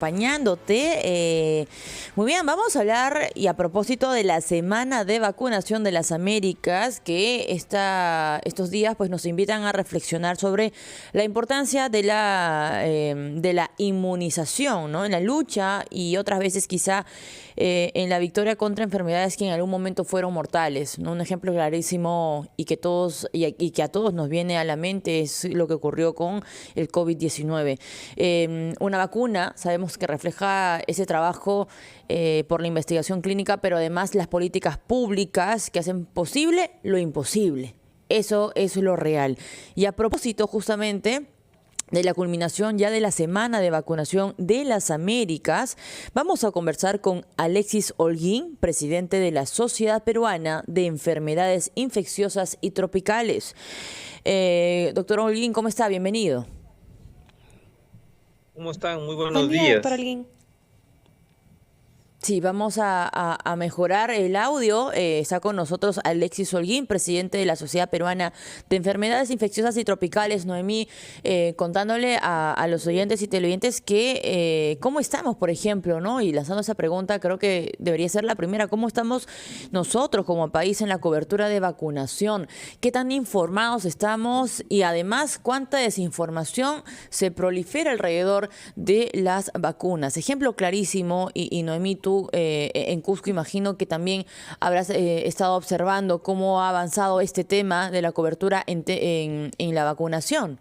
Acompañándote. Muy bien, vamos a hablar y a propósito de la semana de vacunación de las Américas, que estos días pues nos invitan a reflexionar sobre la importancia de la inmunización, ¿no? En la lucha y otras veces quizá en la victoria contra enfermedades que en algún momento fueron mortales, ¿no? Un ejemplo clarísimo y que a todos nos viene a la mente es lo que ocurrió con el COVID-19. Una vacuna, sabemos que refleja ese trabajo por la investigación clínica, pero además las políticas públicas que hacen posible lo imposible. Eso es lo real. Y a propósito justamente de la culminación ya de la semana de vacunación de las Américas, vamos a conversar con Alexis Holguín, presidente de la Sociedad Peruana de Enfermedades Infecciosas y Tropicales. Doctor Holguín, ¿cómo está? Bienvenido. ¿Cómo están? Muy Buen buenos día, doctor días. Holguín. Sí, vamos a mejorar el audio. Está con nosotros Alexis Holguín, presidente de la Sociedad Peruana de Enfermedades Infecciosas y Tropicales. Noemí, contándole a los oyentes y televidentes que cómo estamos, por ejemplo, ¿no? Y lanzando esa pregunta, creo que debería ser la primera. ¿Cómo estamos nosotros como país en la cobertura de vacunación? ¿Qué tan informados estamos? Y además, ¿cuánta desinformación se prolifera alrededor de las vacunas? Ejemplo clarísimo, y Noemí, tú en Cusco imagino que también habrás estado observando cómo ha avanzado este tema de la cobertura en la vacunación.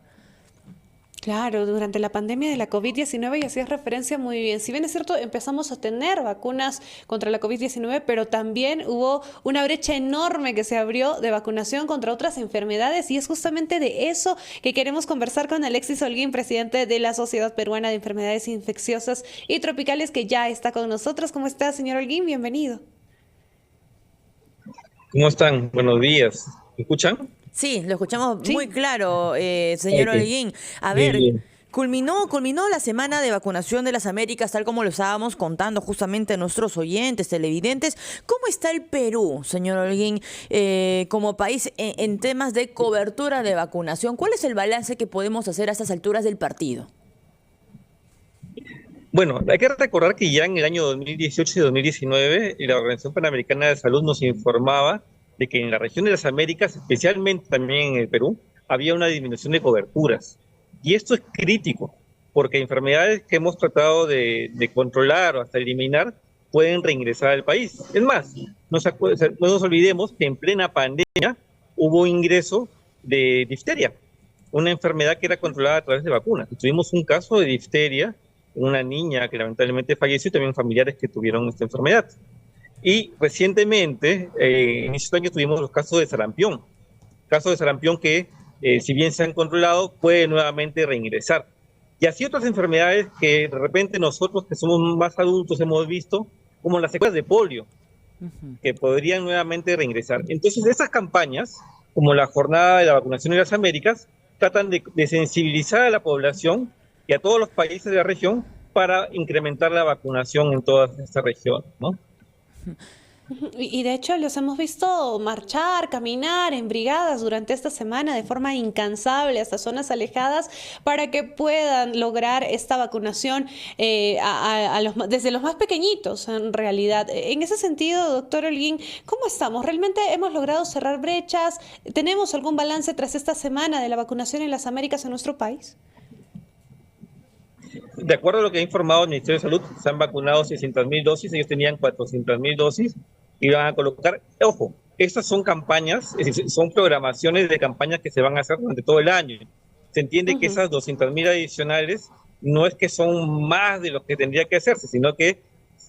Claro, durante la pandemia de la COVID-19 y hacías referencia muy bien. Si bien es cierto, empezamos a tener vacunas contra la COVID-19, pero también hubo una brecha enorme que se abrió de vacunación contra otras enfermedades y es justamente de eso que queremos conversar con Alexis Holguín, presidente de la Sociedad Peruana de Enfermedades Infecciosas y Tropicales, que ya está con nosotros. ¿Cómo está, señor Holguín? Bienvenido. ¿Cómo están? Buenos días. ¿Me escuchan? Sí, lo escuchamos muy Sí. claro, señor Ok, Holguín. A bien, ver, bien. culminó la semana de vacunación de las Américas, tal como lo estábamos contando justamente a nuestros oyentes, televidentes. ¿Cómo está el Perú, señor Holguín, como país en temas de cobertura de vacunación? ¿Cuál es el balance que podemos hacer a estas alturas del partido? Bueno, hay que recordar que ya en el año 2018 y 2019 la Organización Panamericana de Salud nos informaba de que en la región de las Américas, especialmente también en el Perú, había una disminución de coberturas. Y esto es crítico, porque enfermedades que hemos tratado de controlar o hasta eliminar pueden reingresar al país. Es más, no nos olvidemos que en plena pandemia hubo ingreso de difteria, una enfermedad que era controlada a través de vacunas. Tuvimos un caso de difteria, una niña que lamentablemente falleció y también familiares que tuvieron esta enfermedad. Y recientemente, en este año tuvimos los casos de sarampión que, si bien se han controlado, puede nuevamente reingresar. Y así otras enfermedades que de repente nosotros que somos más adultos hemos visto, como las secuelas de polio, que podrían nuevamente reingresar. Entonces, esas campañas, como la Jornada de la Vacunación de las Américas, tratan de sensibilizar a la población y a todos los países de la región para incrementar la vacunación en toda esta región, ¿no? Y de hecho los hemos visto marchar, caminar en brigadas durante esta semana de forma incansable hasta zonas alejadas para que puedan lograr esta vacunación desde los más pequeñitos en realidad. En ese sentido, doctor Holguín, ¿cómo estamos? ¿Realmente hemos logrado cerrar brechas? ¿Tenemos algún balance tras esta semana de la vacunación en las Américas en nuestro país? De acuerdo a lo que ha informado el Ministerio de Salud, se han vacunado 600.000 dosis, ellos tenían 400.000 dosis y van a colocar, ojo, estas son campañas, es decir, son programaciones de campañas que se van a hacer durante todo el año. Se entiende que esas 200.000 adicionales no es que son más de lo que tendría que hacerse, sino que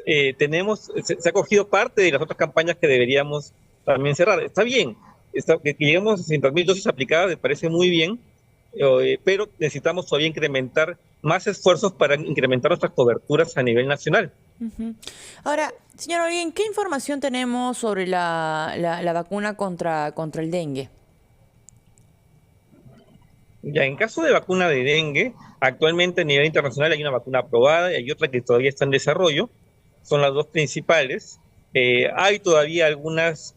se ha cogido parte de las otras campañas que deberíamos también cerrar. Está bien, que lleguemos a 600.000 dosis aplicadas, me parece muy bien, pero necesitamos todavía incrementar más esfuerzos para incrementar nuestras coberturas a nivel nacional. Ahora, señor Holguín, ¿qué información tenemos sobre la vacuna contra el dengue? Ya, en caso de vacuna de dengue, actualmente a nivel internacional hay una vacuna aprobada y hay otra que todavía está en desarrollo. Son las dos principales. Hay todavía algunas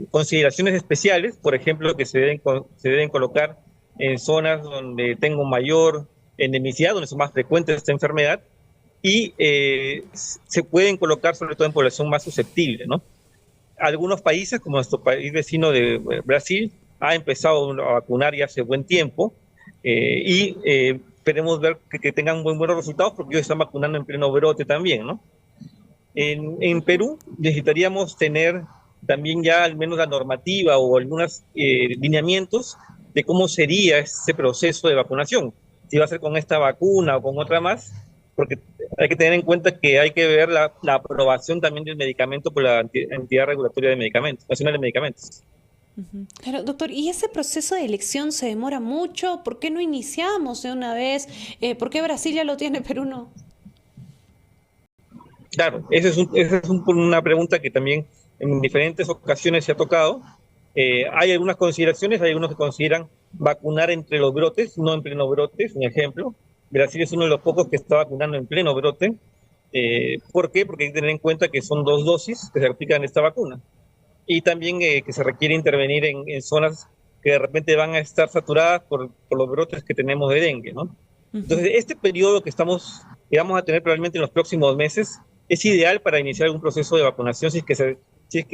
consideraciones especiales, por ejemplo, que se deben colocar en zonas donde tengo mayor endemicidad, donde son más frecuentes esta enfermedad, y se pueden colocar sobre todo en población más susceptible, ¿no? Algunos países, como nuestro país vecino de Brasil, ha empezado a vacunar ya hace buen tiempo y esperemos ver que tengan buenos resultados porque ellos están vacunando en pleno brote también, ¿no? En Perú necesitaríamos tener también ya al menos la normativa o algunos lineamientos de cómo sería ese proceso de vacunación, si va a ser con esta vacuna o con otra más, porque hay que tener en cuenta que hay que ver la aprobación también del medicamento por la entidad regulatoria de medicamentos, nacional de medicamentos. Pero, doctor, ¿y ese proceso de elección se demora mucho? ¿Por qué no iniciamos de una vez? ¿Por qué Brasil ya lo tiene, Perú no? Claro, esa es una pregunta que también en diferentes ocasiones se ha tocado. Hay algunas consideraciones, hay algunos que consideran vacunar entre los brotes, no en pleno brote, un ejemplo. Brasil es uno de los pocos que está vacunando en pleno brote. ¿Por qué? Porque hay que tener en cuenta que son 2 dosis que se aplican esta vacuna. Y también que se requiere intervenir en zonas que de repente van a estar saturadas por los brotes que tenemos de dengue, ¿no? Entonces, este periodo que vamos a tener probablemente en los próximos meses es ideal para iniciar un proceso de vacunación si es que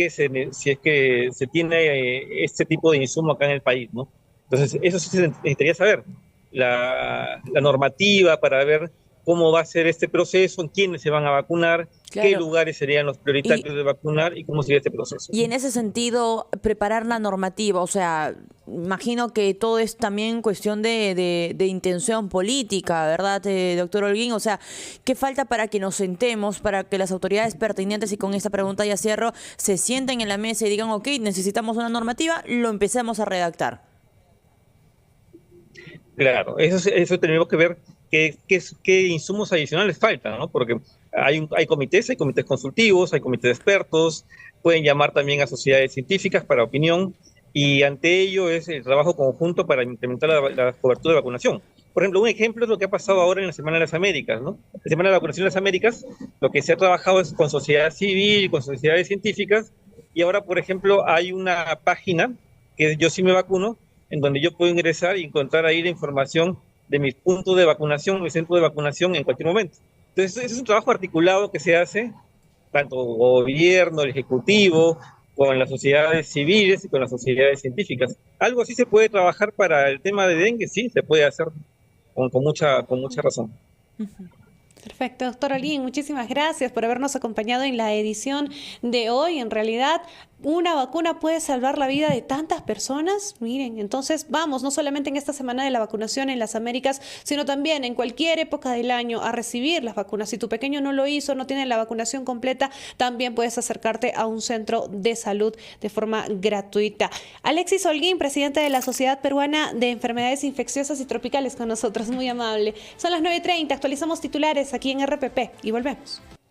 se tiene este tipo de insumo acá en el país, ¿no? Entonces, eso sí se necesitaría saber, la normativa para ver cómo va a ser este proceso, quiénes se van a vacunar, qué lugares serían los prioritarios de vacunar y cómo sería este proceso. Y en ese sentido, preparar la normativa, o sea, imagino que todo es también cuestión de intención política, ¿verdad, doctor Holguín? O sea, ¿qué falta para que nos sentemos, para que las autoridades pertinentes, y con esta pregunta ya cierro, se sienten en la mesa y digan, ok, necesitamos una normativa, lo empecemos a redactar? Claro, eso tenemos que ver qué insumos adicionales faltan, ¿no? Porque hay comités consultivos, hay comités de expertos, pueden llamar también a sociedades científicas para opinión, y ante ello es el trabajo conjunto para incrementar la cobertura de vacunación. Por ejemplo, un ejemplo es lo que ha pasado ahora en la Semana de las Américas, ¿no? La Semana de la Vacunación de las Américas, lo que se ha trabajado es con sociedad civil, con sociedades científicas, y ahora, por ejemplo, hay una página que es Yo Sí Me Vacuno, en donde yo puedo ingresar y encontrar ahí la información de mis puntos de vacunación, mi centro de vacunación en cualquier momento. Entonces, ese es un trabajo articulado que se hace, tanto gobierno, el ejecutivo, con las sociedades civiles y con las sociedades científicas. Algo así se puede trabajar para el tema de dengue, sí, se puede hacer con mucha razón. Perfecto, doctor Holguín, muchísimas gracias por habernos acompañado en la edición de hoy. En realidad, una vacuna puede salvar la vida de tantas personas. Miren, entonces vamos, no solamente en esta semana de la vacunación en las Américas, sino también en cualquier época del año a recibir las vacunas. Si tu pequeño no lo hizo, no tiene la vacunación completa, también puedes acercarte a un centro de salud de forma gratuita. Alexis Holguín, presidente de la Sociedad Peruana de Enfermedades Infecciosas y Tropicales, con nosotros, muy amable. Son las 9:30, actualizamos titulares aquí en RPP y volvemos.